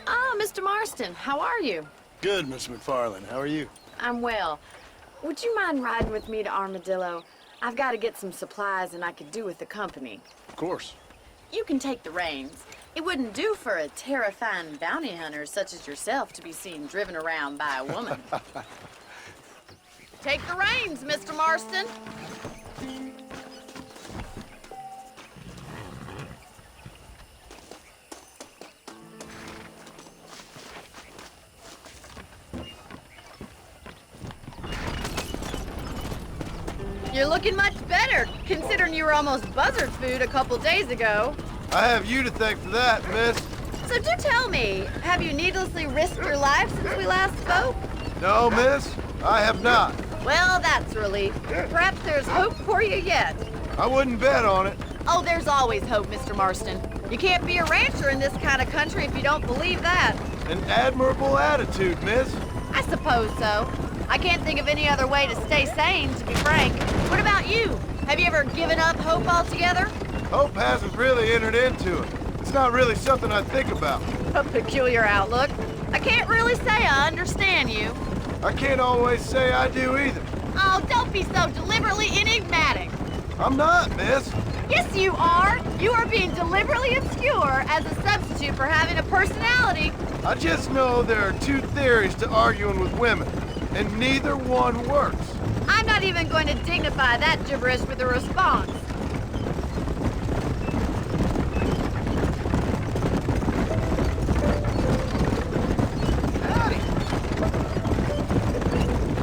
Ah, Mr. Marston, how are you? Good, Miss McFarland. How are you? I'm well. Would you mind riding with me to Armadillo? I've got to get some supplies and I could do with the company. Of course. You can take the reins. It wouldn't do for a terrifying bounty hunter such as yourself to be seen driven around by a woman. Take the reins, Mr. Marston. You're looking much better, considering you were almost buzzard food a couple days ago. I have you to thank for that, miss. So do tell me, have you needlessly risked your life since we last spoke? No, miss, I have not. Well, that's a relief. Perhaps there's hope for you yet. I wouldn't bet on it. Oh, there's always hope, Mr. Marston. You can't be a rancher in this kind of country if you don't believe that. An admirable attitude, miss. I suppose so. I can't think of any other way to stay sane, to be frank. What about you? Have you ever given up hope altogether? Hope hasn't really entered into it. It's not really something I think about. A peculiar outlook. I can't really say I understand you. I can't always say I do either. Oh, don't be so deliberately enigmatic. I'm not, miss. Yes, you are. You are being deliberately obscure as a substitute for having a personality. I just know there are two theories to arguing with women, and neither one works. I'm not even going to dignify that gibberish with a response. Howdy.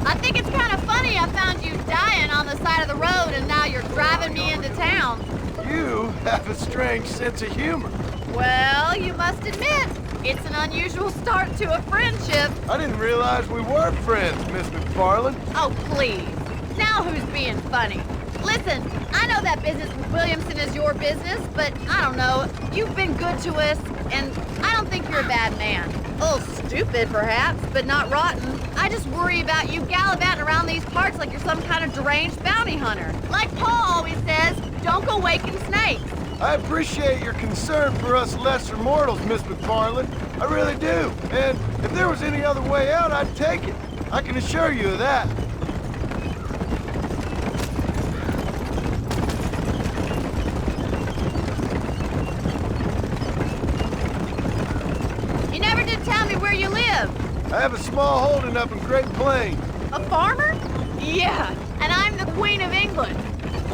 I think it's kind of funny I found you dying on the side of the road and now you're driving me into town. You have a strange sense of humor. Well, you must admit, it's an unusual start to a friendship. I didn't realize we were friends, Miss McFarland. Oh, please. Now who's being funny? Listen, I know that business with Williamson is your business, but I don't know. You've been good to us, and I don't think you're a bad man. A little stupid, perhaps, but not rotten. I just worry about you gallivanting around these parts like you're some kind of deranged bounty hunter. Like Paul always says, don't go waking snakes. I appreciate your concern for us lesser mortals, Miss McFarland. I really do. And if there was any other way out, I'd take it. I can assure you of that. You never did tell me where you live. I have a small holding up in Great Plains. A farmer? Yeah, and I'm the Queen of England.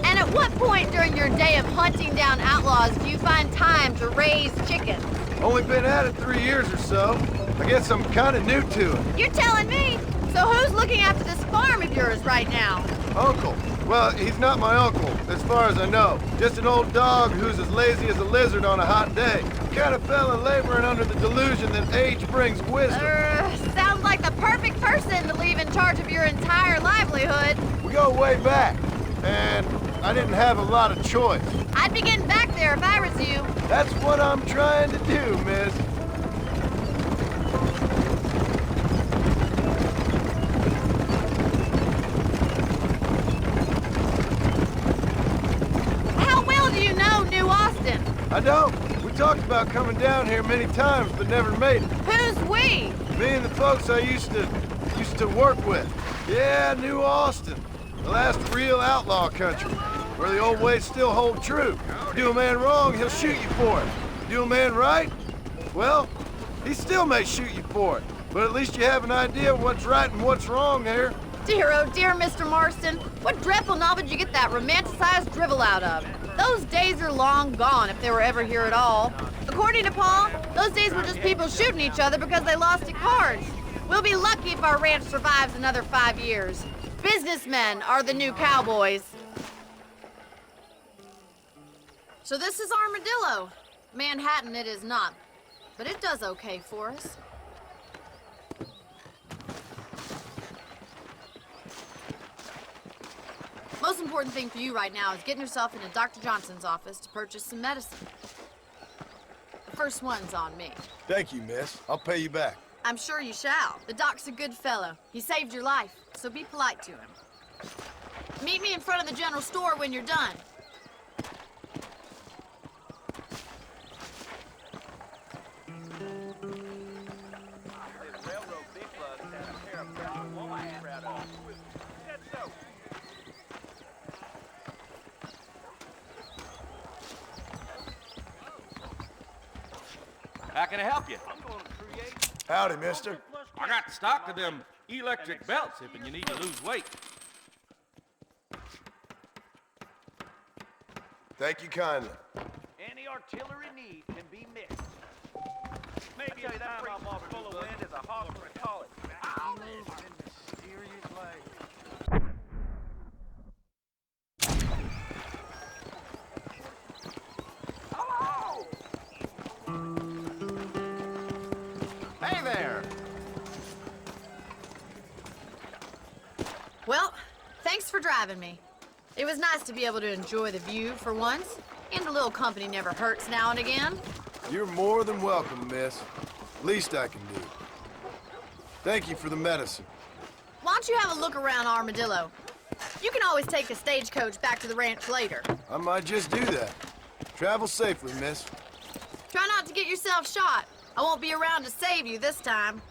And at what point during your day of hunting down outlaws do you find time to raise chickens? Only been at it 3 years or so. I guess I'm kind of new to it. You're telling me? So who's looking after this farm of yours right now? Uncle. Well, he's not my uncle, as far as I know. Just an old dog who's as lazy as a lizard on a hot day. Kind of fella laboring under the delusion that age brings wisdom. Sounds like the perfect person to leave in charge of your entire livelihood. We go way back, and I didn't have a lot of choice. I'd be getting back there if I was you. That's what I'm trying to do, miss. How well do you know New Austin? I don't. We talked about coming down here many times, but never made it. Who's we? Me and the folks I used to work with. Yeah, New Austin. The last real outlaw country, where the old ways still hold true. Do a man wrong, he'll shoot you for it. Do a man right? Well, he still may shoot you for it. But at least you have an idea of what's right and what's wrong there. Dear, oh dear, Mr. Marston. What dreadful novel did you get that romanticized drivel out of? Those days are long gone, if they were ever here at all. According to Paul, those days were just people shooting each other because they lost at cards. We'll be lucky if our ranch survives another 5 years. Businessmen are the new cowboys. So this is Armadillo. Manhattan it is not, but it does okay for us. Most important thing for you right now is getting yourself into Dr. Johnson's office to purchase some medicine. The first one's on me. Thank you, miss. I'll pay you back. I'm sure you shall. The doc's a good fellow. He saved your life, so be polite to him. Meet me in front of the general store when you're done. How can I help you? Howdy, mister. I got stock of them electric belts if you need to lose weight. Thank you kindly. Any artillery need can be missed. Maybe that time I'm off full of wind as a hawk would call it. Hey there! Well, thanks for driving me. It was nice to be able to enjoy the view for once, and a little company never hurts now and again. You're more than welcome, miss. Least I can do. Thank you for the medicine. Why don't you have a look around Armadillo? You can always take a stagecoach back to the ranch later. I might just do that. Travel safely, miss. Try not to get yourself shot. I won't be around to save you this time.